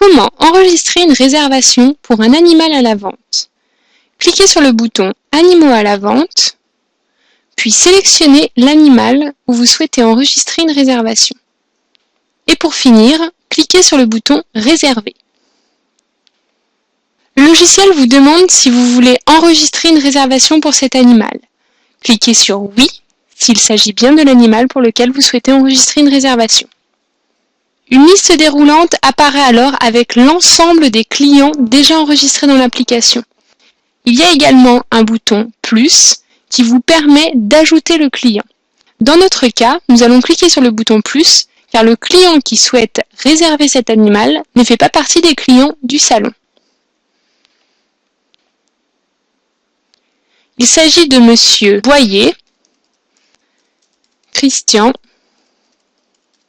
Comment enregistrer une réservation pour un animal à la vente? Cliquez sur le bouton « Animaux à la vente », puis sélectionnez l'animal où vous souhaitez enregistrer une réservation. Et pour finir, cliquez sur le bouton « Réserver ». Le logiciel vous demande si vous voulez enregistrer une réservation pour cet animal. Cliquez sur « Oui » s'il s'agit bien de l'animal pour lequel vous souhaitez enregistrer une réservation. Une liste déroulante apparaît alors avec l'ensemble des clients déjà enregistrés dans l'application. Il y a également un bouton « Plus » qui vous permet d'ajouter le client. Dans notre cas, nous allons cliquer sur le bouton « Plus » car le client qui souhaite réserver cet animal ne fait pas partie des clients du salon. Il s'agit de Monsieur Boyer, Christian.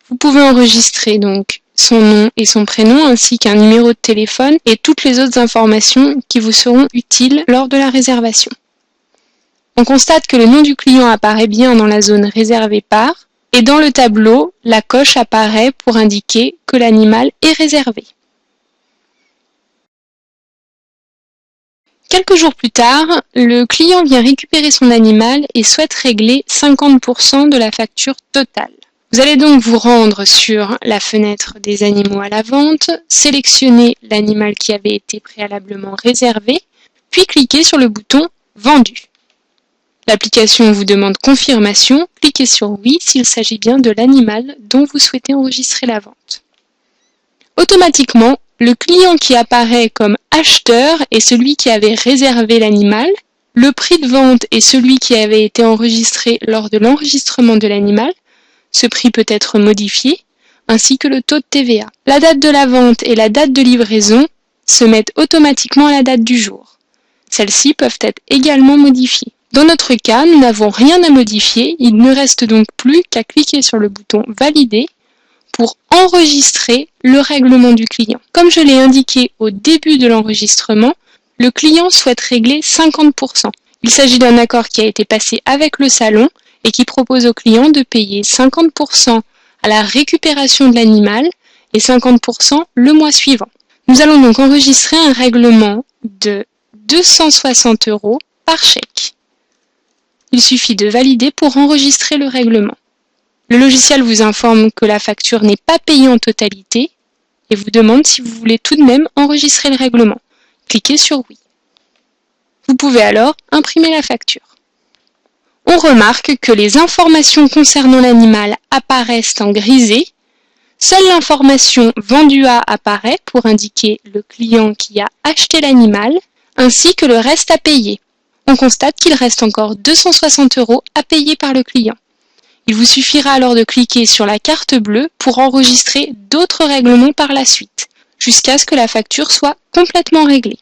Vous pouvez enregistrer donc son nom et son prénom ainsi qu'un numéro de téléphone et toutes les autres informations qui vous seront utiles lors de la réservation. On constate que le nom du client apparaît bien dans la zone réservée par et dans le tableau, la coche apparaît pour indiquer que l'animal est réservé. Quelques jours plus tard, le client vient récupérer son animal et souhaite régler 50% de la facture totale. Vous allez donc vous rendre sur la fenêtre des animaux à la vente, sélectionner l'animal qui avait été préalablement réservé, puis cliquez sur le bouton « Vendu ». L'application vous demande confirmation, cliquez sur « Oui » s'il s'agit bien de l'animal dont vous souhaitez enregistrer la vente. Automatiquement, le client qui apparaît comme acheteur est celui qui avait réservé l'animal, le prix de vente est celui qui avait été enregistré lors de l'enregistrement de l'animal, ce prix peut être modifié, ainsi que le taux de TVA. La date de la vente et la date de livraison se mettent automatiquement à la date du jour. Celles-ci peuvent être également modifiées. Dans notre cas, nous n'avons rien à modifier, il ne reste donc plus qu'à cliquer sur le bouton « Valider » pour enregistrer le règlement du client. Comme je l'ai indiqué au début de l'enregistrement, le client souhaite régler 50%. Il s'agit d'un accord qui a été passé avec le salon et qui propose au client de payer 50% à la récupération de l'animal et 50% le mois suivant. Nous allons donc enregistrer un règlement de 260 € par chèque. Il suffit de valider pour enregistrer le règlement. Le logiciel vous informe que la facture n'est pas payée en totalité et vous demande si vous voulez tout de même enregistrer le règlement. Cliquez sur « Oui ». Vous pouvez alors imprimer la facture. On remarque que les informations concernant l'animal apparaissent en grisé. Seule l'information « Vendu à » apparaît pour indiquer le client qui a acheté l'animal, ainsi que le reste à payer. On constate qu'il reste encore 260 € à payer par le client. Il vous suffira alors de cliquer sur la carte bleue pour enregistrer d'autres règlements par la suite, jusqu'à ce que la facture soit complètement réglée.